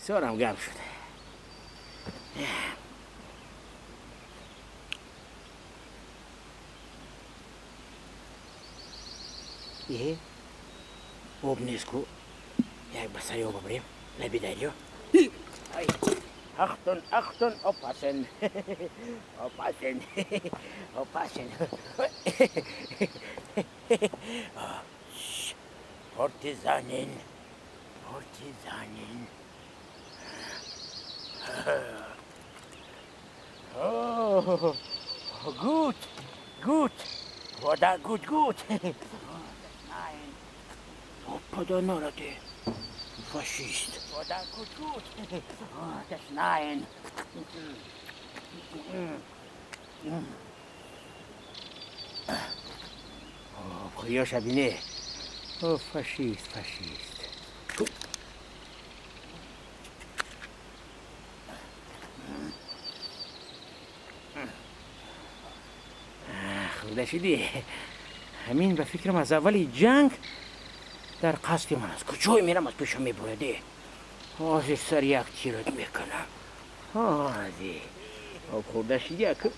سرم گرم شده. یه آب نیست کو یک بسه آب بریم لبی دریا. اختن oppassen oppassen partisanen oh gut voda gut nein oppada narate Faschist. Oh, da gut. Oh, das nein. Oh, خدا شبینه. Oh, فاشیست. خدا شدی. همین به فکرم از اولی جنگ در قصد من است. کجای میرم از پیشم میبایده. آزش سر یک تیرت میکنم. آزی. آب خورده شدی اکو.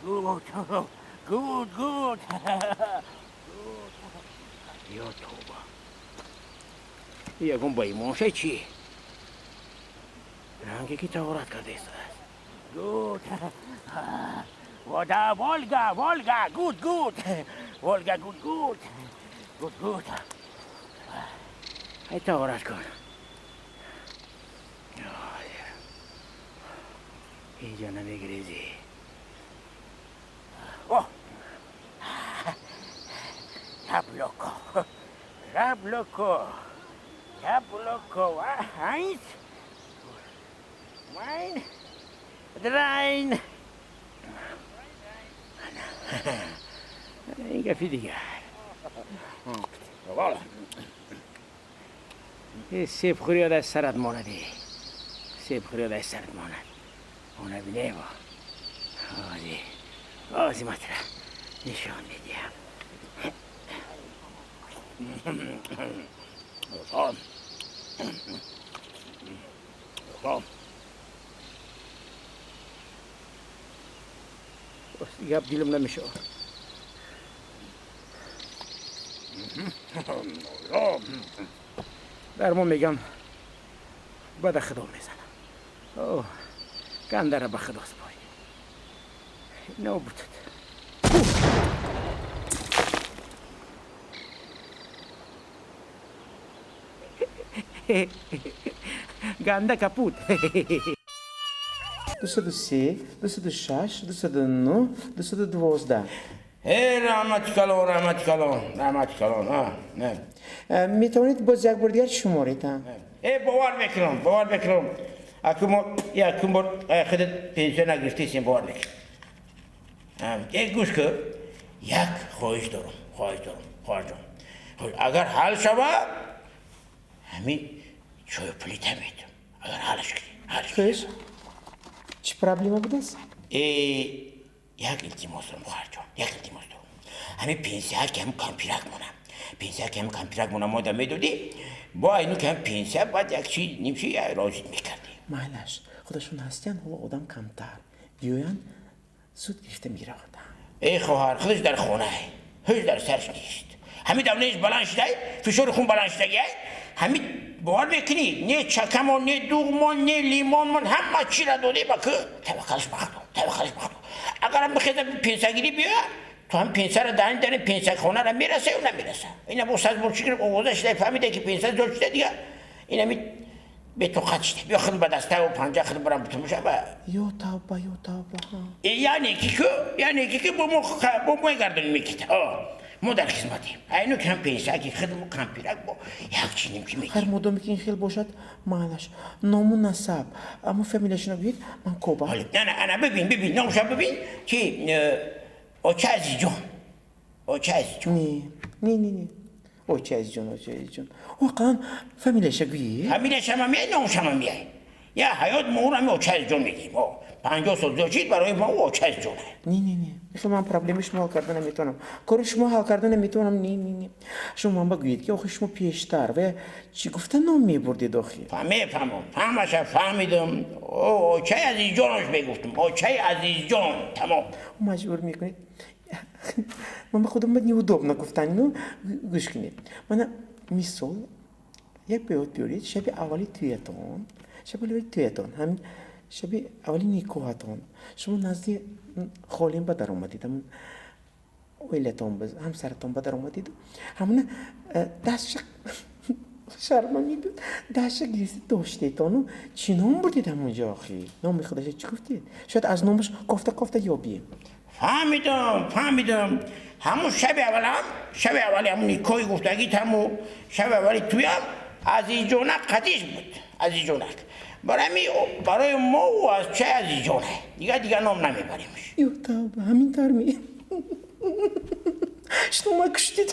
گود. یا توبه. یکم با ایمانشه چی؟ رنگی که تورات کرده است. گود. Вода, Волга, gut. Волга, gut. Ай, товарищ кон. اینجا نمیگریزی. اوه. Jabloko. Eins. Mein. Drein. این کفی دیگر. سیب خوری از سرت ماندی. اونه بینه با. آزی مطرح نشان میدیم. دیگه دیلم نمیشه. در ما میگم بد خدا میزنم. گنده را به خدا سپاری. نو بودد. گنده کپوت. 203, 206, 209, 212. رحمت کلان. نه. می توانید باز یک بار دیگر شمارید. باور بکنم. یکم بار خودت پنسیون نگرفتیسیم باور بکن. یک گوش که یک خواهش دارم. اگر حل شود همین چای پلیت هم میدم. اگر حلش کنی. چه پرابلم بوده است؟ یک التماس دارم خواهر جان. همین پنسیه که هم کمپیرک مونم مادم میدادی با اینو که هم پنسیه باید یک چی نمیشه یا راجید میکردی. مالش خودشون هستین حالا آدم کمتر بیاین زود گرفته میره آدم. ای خواهر خودش در خونه هیچ در سرش نیست. همین دمنهش بلند شده فشار خون بلند شده همین باور بکنی نه چکمان نه دوغمان نه لیمانمان همه چی را داده با که توکلش بخدو. اگر هم بخیده پنسیه گیری بیا تو هم پنسیه را دانی پنسیه خونه را میرسه یا نمیرسه. این هم ساز برچی که اوضاع شده فهمیده که پنسیه زور شده دیگه. این همی به تو خط شده بیا خود به دسته و پنجه خود برم بتون میشه با یا توبه یعنی که با ما گردن میکیده. ما در خدمتیم. اینو که هم پنسیه که خودمو کمپیرک با یک چی نمیشه میگیم. هر مدامی که این خیل باشد مالش نامون نسب اما فامیلشون رو بگید من کوبا. نه ببین نامشون ببین که اوچه عزیز جان. نه اوچه عزیز جان واقعا فامیلش گویی؟ فامیلش هم میای نامشون هم میای. یا حیات مهور هم اوچه عزیز جان میگیم. 50 سال زوجید برای ما اوچه عزیز جانه. نه میخوام من پرابلم شما حل کردن نمیتونم کار شما حل کردن نمیتونم نه شما بگویید که آخه شما پیشتر و چی گفتن نام میبردید آخه فهمش فهمیدم اوکی عزیز جانش بگفتم اوکی عزیز جان تمام مجبور میکنید من به خودم неудобно گفتن اینو گوش کنید من مثال یک بیاد بیارید شب اولی تویتون همین شب اولی نیکوهاتون شما نزدی خالیم به در اومدید همون ویلتون هم سرتون به در اومدید همون دست شرمانی بود دست گریزی داشتیتانو چی نام بردید همونجا آخی نام خودش چی گفتید شاید از نامش کافته یابیم فهمیدم همون شب اولی همون نیکوی گفتگی همون شب اولی تویم عزیز جونک قدیش بود عزیز جونک برای ما و از چه عزیز جونه دیگه نام نمیبریمش یو توبه همین ترمی Что мы кштит?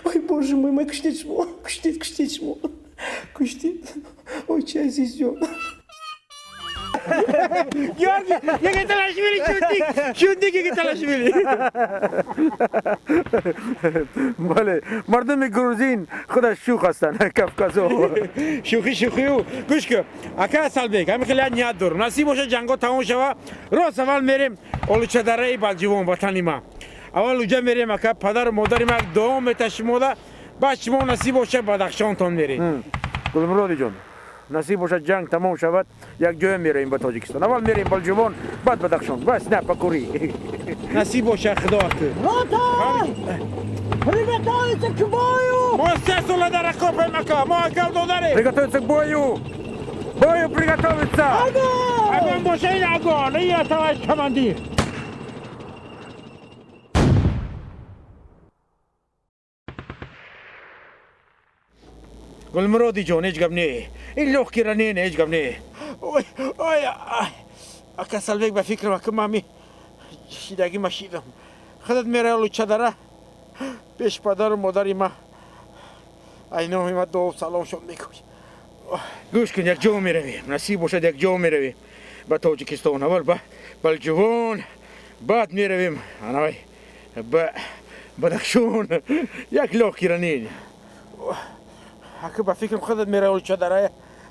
Ой, боже мой, мы кштит шмо. Кштит шмо. Кштит. Ой, чай зизё. Георгий, я Гиталашвили чудник Гиталашвили. بله مردم گروزین خودش شوخ هستن کافکازو شوخی گوش کن اکا سالبک همین خیلی نیاد دارم نصیب باشه جنگا تمام شوه راست اول میریم اولوچه دره بالجوان وطنی ما اول اونجا میریم اکا پدر و مادری ما دوم تشموده بعد شما نصیب باشه بدخشان تون میریم گلمرادی جان نصیب باشه جنگ تمام شود یک جای میریم به تاجیکستان اول میریم بالجوان بعد بدخشان بس نه پکوری نصیب باشه خدا Приготовиться к бою! Монстр در копай мака, мака додари. Приготовиться к бою. Бою приготовиться. Огонь башей огонь, я товарищ командир. گلمرادی جان هیچ گپ نه این لوخ کرانه نه هیچ گپ نه اوی اکا سالبک به فکرم که مامی شیدگی مشیدم خودت میره اولو چدره پیش پدر و مادری ما اینا ما دو سلام شد میکنی گوش کن یک جا میرویم نصیب باشد یک جا میرویم به تاجیکستان اول به بالجوان بعد میرویم انوی به بدخشان یک لاخ کرانین اگه به فکرم خودت میره اول چدره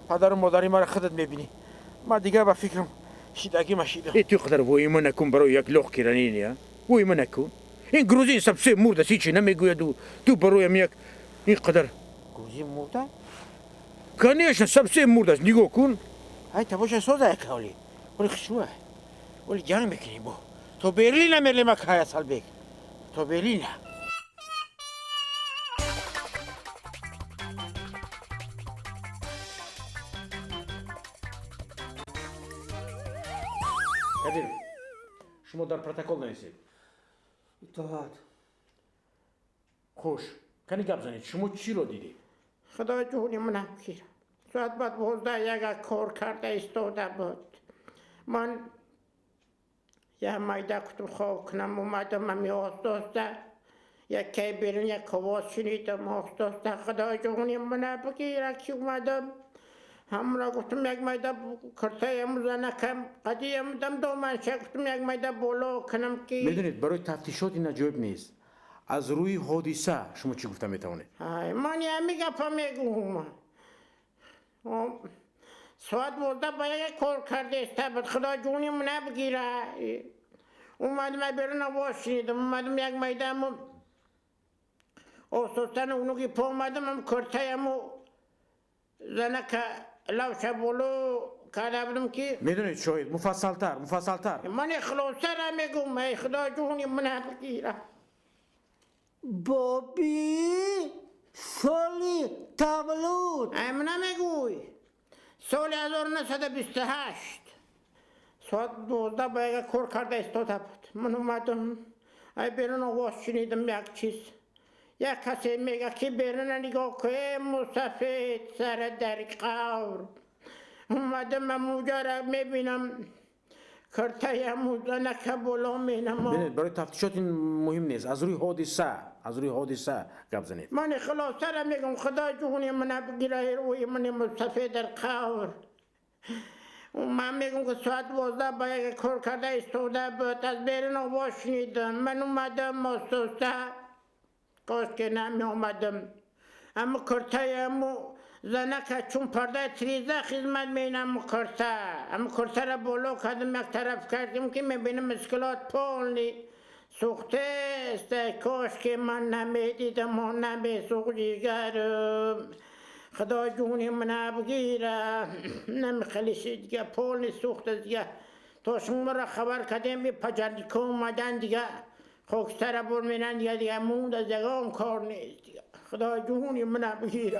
پدر و مادری ما را خودت میبینی ما دیگه به فکرم شیدگی مشیدم تو خدر وای من نکن برای یک لاخ کرانین وای من نکن این گروزین سبسه مرده هیچی نمیگوید تو برایم یک اینقدر گروزین مرده؟ کنیش سبسه مرده است نگاه کن های تباشه سوزه یک حالی ولی خشوه ولی جنگ میکنی با تو برلین نمیرلی مکه سالبک تو برلین قدیر شما در پروتکل نویسید اطاعت خوش کنی گپ زنید شما چی رو دیدید خدا جونی من بگیر ساعت بعد 12 یک کار کرده ایستاده بود من یه مایده کتم خواب کنم اومدم همی آستاسته یکی بیرون یک کواز شنیدم آستاسته خدا جونی من بگیر که اومدم همراه گفتم یک مایده کرته زنه کم قدیم دم دومنشه گفتم یک مایده بالا کنم که میدونید برای تفتیشات این عجایب نیست از روی حادثه شما چی گفته میتوانید من یه میگفت میگم ساعت 12 با یک کار کرده است خدا جونی منه بگیره اومدم بیرون آواز شنیدم اومدم یک میدم آسوستن اونو که پا اومدم هم کرته همو زنه که لوشه بولو کرده بودم که میدونید شاید مفصلتر من خلاصه را میگم خدا جونی منه بگیره بابی سالی تولد من نمیگوی سال 1928 ساعت 12 با یک کار کرده استاده بود من اومدم بیرون آواز شنیدم یک چیز یک کسی میگه که بیرون نگاه که مسافت سر در قور اومدم من موجا را میبینم کرته موزنه که بالا مینم ببینید برای تفتیشات این مهم نیست از روی حادثه گپ زنید من خلاصه را میگم خدا جونی من بگیره روی من مصطفی در قور من میگم که ساعت 12 با یک کار کرده استوده بود از بیرون آواز شنیدم من اومدم مستوسته کاش که نمی اومدم اما کرته امو زنه که چون پرده تریزه خدمت مینم کرته اما کرته را بالا کردم یک طرف کردم که میبینم اسکلات پولنی سوخته است کاش که من نمیدیدم و نمیسوخ جیگرم خدا جونی من بگیره نمیخلیشی دیگه پولنی سوخته دیگه تا شما را خبر کردیم بی پجردیکه اومدن دیگه خوکستر بر مینن دیگه موند از دیگه هم کار نیست دیگه خدا جونی من بگیره